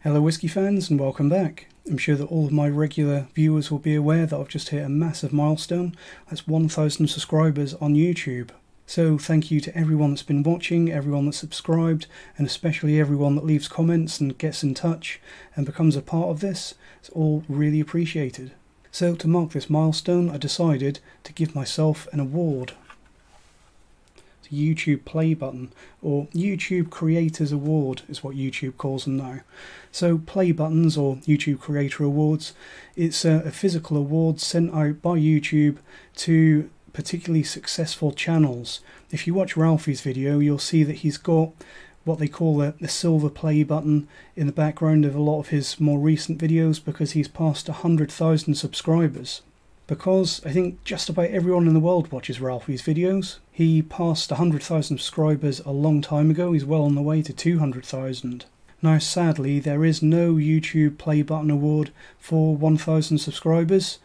Hello Whisky fans and welcome back. I'm sure that all of my regular viewers will be aware that I've just hit a massive milestone. That's 1,000 subscribers on YouTube. So thank you to everyone that's been watching, everyone that's subscribed, and especially everyone that leaves comments and gets in touch and becomes a part of this. It's all really appreciated. So to mark this milestone, I decided to give myself an award. YouTube play button, or YouTube Creators Award is what YouTube calls them now. So play buttons, or YouTube Creator Awards, it's a physical award sent out by YouTube to particularly successful channels. If you watch Ralphie's video, you'll see that he's got what they call a silver play button in the background of a lot of his more recent videos because he's passed 100,000 subscribers. Because I think just about everyone in the world watches Ralphie's videos. He passed 100,000 subscribers a long time ago. He's well on the way to 200,000. Now sadly there is no YouTube play button award for 1,000 subscribers.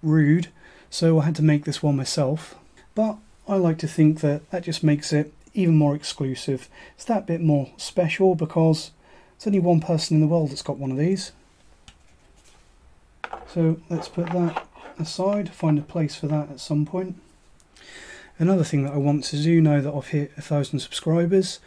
Rude. So I had to make this one myself. But I like to think that just makes it even more exclusive. It's that bit more special because there's only one person in the world that's got one of these. So let's put that aside, find a place for that at some point. Another thing that I want to do now that I've hit 1,000 subscribers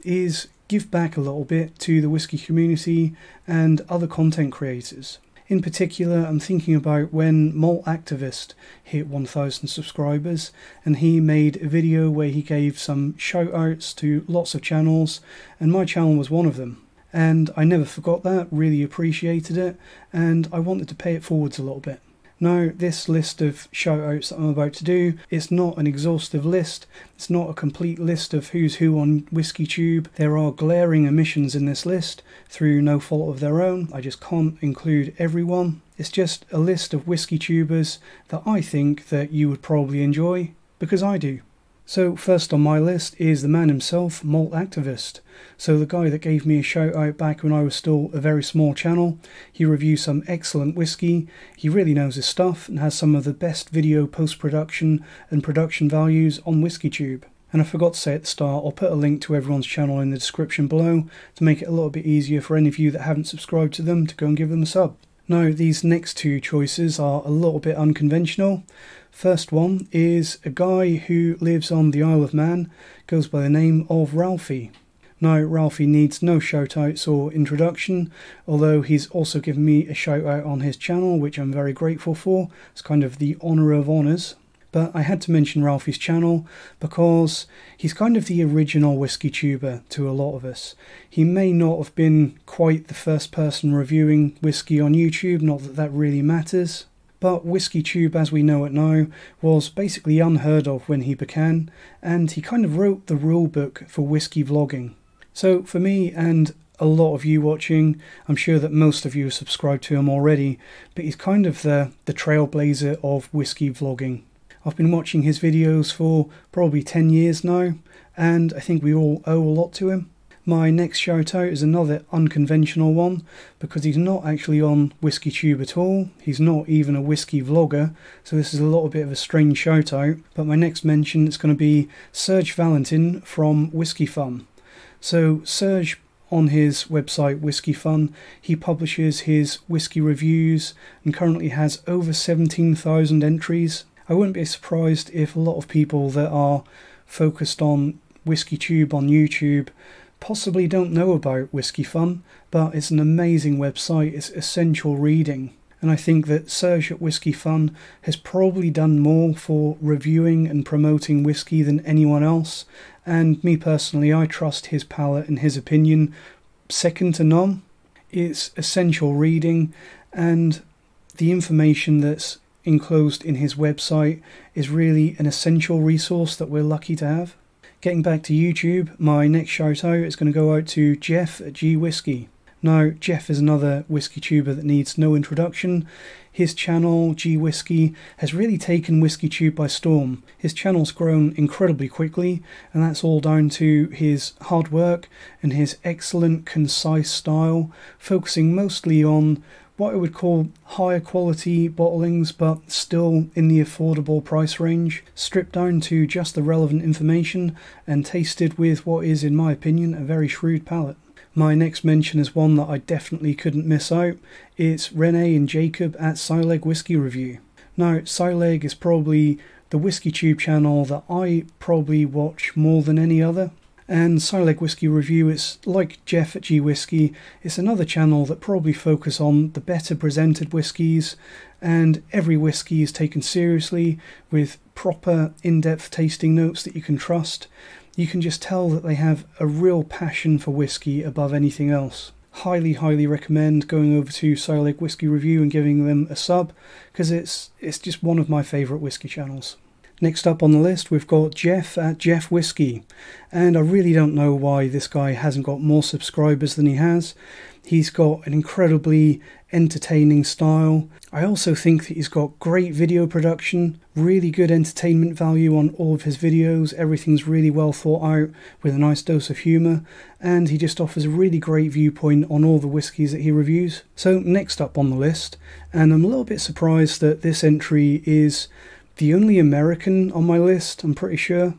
is give back a little bit to the whisky community and other content creators. In particular, I'm thinking about when Malt Activist hit 1,000 subscribers and he made a video where he gave some shout outs to lots of channels, and my channel was one of them. And I never forgot that, really appreciated it, and I wanted to pay it forwards a little bit. Now, this list of shout-outs that I'm about to do, it's not an exhaustive list, it's not a complete list of who's who on WhiskyTube. There are glaring omissions in this list, through no fault of their own. I just can't include everyone. It's just a list of WhiskyTubers that I think that you would probably enjoy, because I do. So first on my list is the man himself, Malt Activist. So the guy that gave me a shout out back when I was still a very small channel. He reviews some excellent whiskey, he really knows his stuff and has some of the best video post-production and production values on WhiskyTube. And I forgot to say at the start, I'll put a link to everyone's channel in the description below to make it a little bit easier for any of you that haven't subscribed to them to go and give them a sub. Now these next two choices are a little bit unconventional. First one is a guy who lives on the Isle of Man, goes by the name of Ralphie. Now Ralphie needs no shout-outs or introduction, although he's also given me a shout-out on his channel, which I'm very grateful for. It's kind of the honour of honours. But I had to mention Ralphie's channel because he's kind of the original whiskey tuber to a lot of us. He may not have been quite the first person reviewing whiskey on YouTube, not that that really matters. But WhiskyTube as we know it now was basically unheard of when he began, and he kind of wrote the rule book for whiskey vlogging. So for me and a lot of you watching, I'm sure that most of you have subscribed to him already, but he's kind of the trailblazer of whiskey vlogging. I've been watching his videos for probably 10 years now, and I think we all owe a lot to him. My next shout out is another unconventional one, because he's not actually on WhiskyTube at all, he's not even a whiskey vlogger, so this is a little bit of a strange shout out. But my next mention is going to be Serge Valentin from Whisky Fun. So Serge, on his website Whisky Fun, he publishes his whiskey reviews and currently has over 17,000 entries. I wouldn't be surprised if a lot of people that are focused on WhiskyTube on YouTube possibly don't know about Whisky Fun, but it's an amazing website, it's essential reading. And I think that Serge at Whisky Fun has probably done more for reviewing and promoting whiskey than anyone else, and me personally, I trust his palate and his opinion second to none. It's essential reading, and the information that's enclosed in his website is really an essential resource that we're lucky to have. Getting back to YouTube, my next shout out is going to go out to Jeff at G Whiskey. Now, Jeff is another whiskey tuber that needs no introduction. His channel, G Whiskey, has really taken WhiskyTube by storm. His channel's grown incredibly quickly, and that's all down to his hard work and his excellent, concise style, focusing mostly on what I would call higher quality bottlings, but still in the affordable price range, stripped down to just the relevant information and tasted with what is, in my opinion, a very shrewd palate. My next mention is one that I definitely couldn't miss out. It's Renee and Jacob at Sileg Whiskey Review. Now, Sileg is probably the WhiskyTube channel that I probably watch more than any other. And Sileg Whiskey Review is like Jeff at G Whiskey. It's another channel that probably focus on the better presented whiskies, and every whiskey is taken seriously with proper in-depth tasting notes that you can trust. You can just tell that they have a real passion for whiskey above anything else. Highly, highly recommend going over to Sileg Whiskey Review and giving them a sub, because it's just one of my favourite whiskey channels. Next up on the list, we've got Jeff at Jeff Whiskey, and I really don't know why this guy hasn't got more subscribers than he has. He's got an incredibly entertaining style. I also think that he's got great video production, really good entertainment value on all of his videos. Everything's really well thought out with a nice dose of humour, and he just offers a really great viewpoint on all the whiskies that he reviews. So next up on the list, and I'm a little bit surprised that this entry is the only American on my list, I'm pretty sure.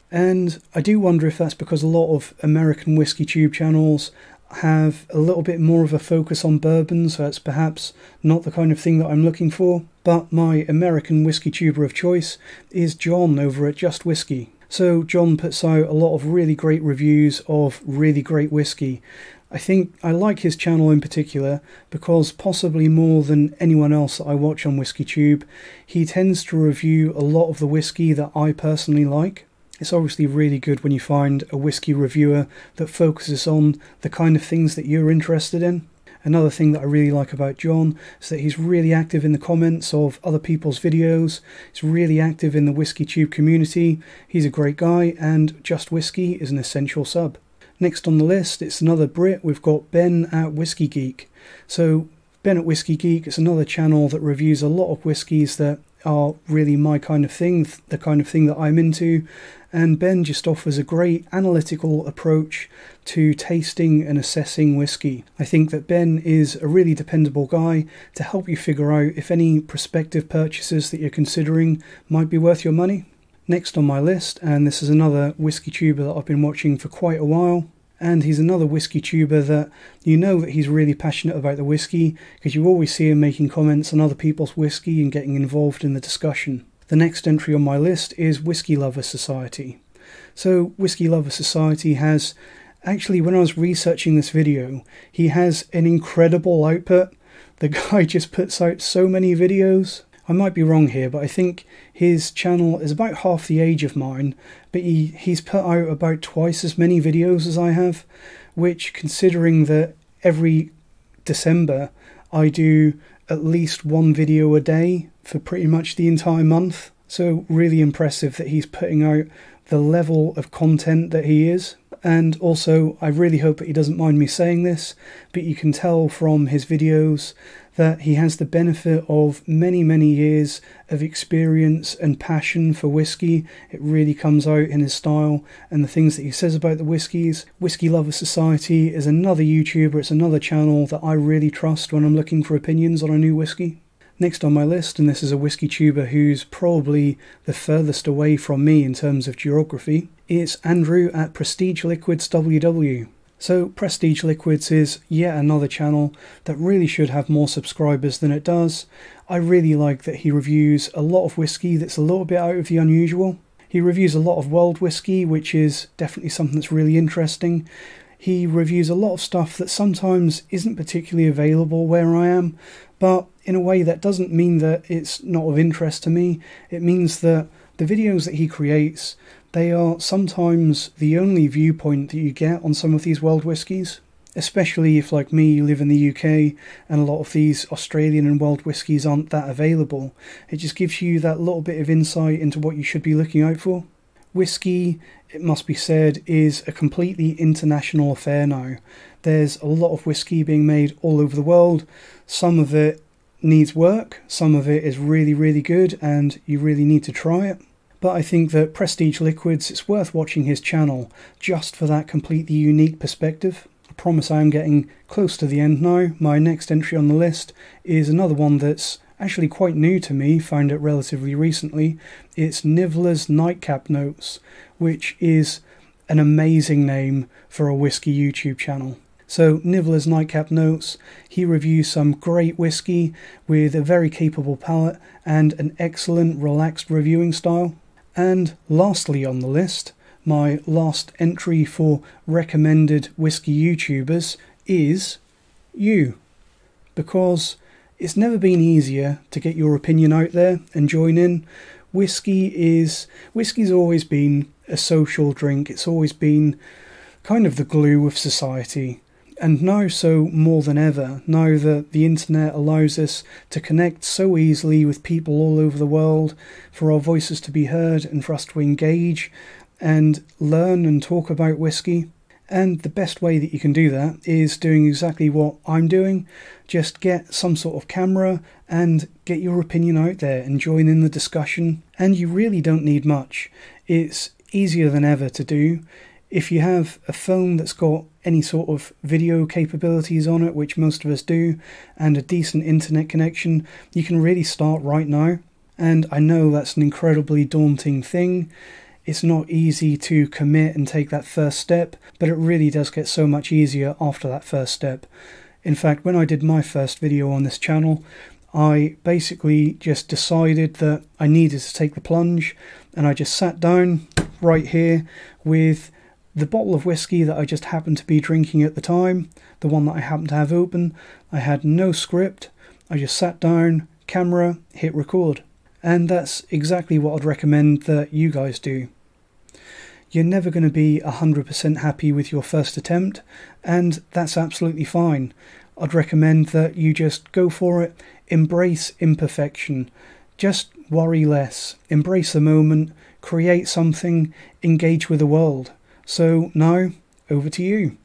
And I do wonder if that's because a lot of American WhiskyTube channels have a little bit more of a focus on bourbon, so it's perhaps not the kind of thing that I'm looking for. But my American WhiskyTuber of choice is John over at Just Whiskey. So John puts out a lot of really great reviews of really great whiskey. I think I like his channel in particular because, possibly more than anyone else that I watch on WhiskyTube, he tends to review a lot of the whiskey that I personally like. It's obviously really good when you find a whiskey reviewer that focuses on the kind of things that you're interested in. Another thing that I really like about John is that he's really active in the comments of other people's videos. He's really active in the WhiskyTube community. He's a great guy, and Just Whiskey is an essential sub. Next on the list, it's another Brit. We've got Ben at Whiskey Geek. So Ben at Whiskey Geek is another channel that reviews a lot of whiskies that are really my kind of thing, the kind of thing that I'm into. And Ben just offers a great analytical approach to tasting and assessing whiskey. I think that Ben is a really dependable guy to help you figure out if any prospective purchases that you're considering might be worth your money. Next on my list, and this is another whiskey tuber that I've been watching for quite a while, and he's another whiskey tuber that you know that he's really passionate about the whiskey, because you always see him making comments on other people's whiskey and getting involved in the discussion. The next entry on my list is Whiskey Lover Society. So Whiskey Lover Society has, actually when I was researching this video, he has an incredible output. The guy just puts out so many videos. I might be wrong here, but I think his channel is about half the age of mine, but he's put out about twice as many videos as I have, which, considering that every December I do at least one video a day for pretty much the entire month, so really impressive that he's putting out the level of content that he is. And also, I really hope that he doesn't mind me saying this, but you can tell from his videos that he has the benefit of many, many years of experience and passion for whiskey. It really comes out in his style and the things that he says about the whiskies. Whiskey Lover Society is another YouTuber, it's another channel that I really trust when I'm looking for opinions on a new whiskey. Next on my list, and this is a whiskey tuber who's probably the furthest away from me in terms of geography, it's Andrew at Prestige Liquids WW. So Prestige Liquids is yet another channel that really should have more subscribers than it does. I really like that he reviews a lot of whiskey that's a little bit out of the unusual. He reviews a lot of world whiskey, which is definitely something that's really interesting. He reviews a lot of stuff that sometimes isn't particularly available where I am, but in a way that doesn't mean that it's not of interest to me. It means that the videos that he creates, they are sometimes the only viewpoint that you get on some of these world whiskies, especially if, like me, you live in the UK and a lot of these Australian and world whiskies aren't that available. It just gives you that little bit of insight into what you should be looking out for. Whiskey, it must be said, is a completely international affair now. There's a lot of whiskey being made all over the world. Some of it needs work, some of it is really, really good, and you really need to try it. But I think that Prestige Liquids, it's worth watching his channel just for that completely unique perspective. I promise I am getting close to the end now. My next entry on the list is another one that's actually quite new to me, found it relatively recently. It's Nivla's Nightcap Notes, which is an amazing name for a whiskey YouTube channel. So Nivla's Nightcap Notes, he reviews some great whiskey with a very capable palate and an excellent relaxed reviewing style. And lastly on the list, my last entry for recommended whiskey YouTubers is you. Because it's never been easier to get your opinion out there and join in. Whiskey's always been a social drink. It's always been kind of the glue of society. And now so more than ever, now that the internet allows us to connect so easily with people all over the world, for our voices to be heard and for us to engage and learn and talk about whiskey. And the best way that you can do that is doing exactly what I'm doing. Just get some sort of camera and get your opinion out there and join in the discussion. And you really don't need much. It's easier than ever to do. If you have a phone that's got any sort of video capabilities on it, which most of us do, and a decent internet connection, you can really start right now. And I know that's an incredibly daunting thing. It's not easy to commit and take that first step, but it really does get so much easier after that first step. In fact, when I did my first video on this channel, I basically just decided that I needed to take the plunge, and I just sat down right here with the bottle of whiskey that I just happened to be drinking at the time, the one that I happened to have open. I had no script. I just sat down, camera, hit record. And that's exactly what I'd recommend that you guys do. You're never going to be 100% happy with your first attempt, and that's absolutely fine. I'd recommend that you just go for it, embrace imperfection, just worry less, embrace the moment, create something, engage with the world. So now, over to you.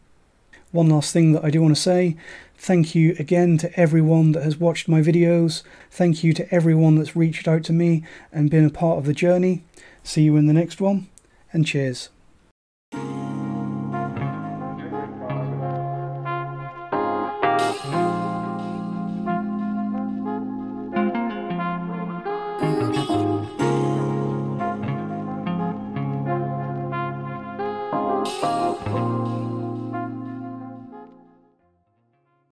One last thing that I do want to say, thank you again to everyone that has watched my videos. Thank you to everyone that's reached out to me and been a part of the journey. See you in the next one, and cheers.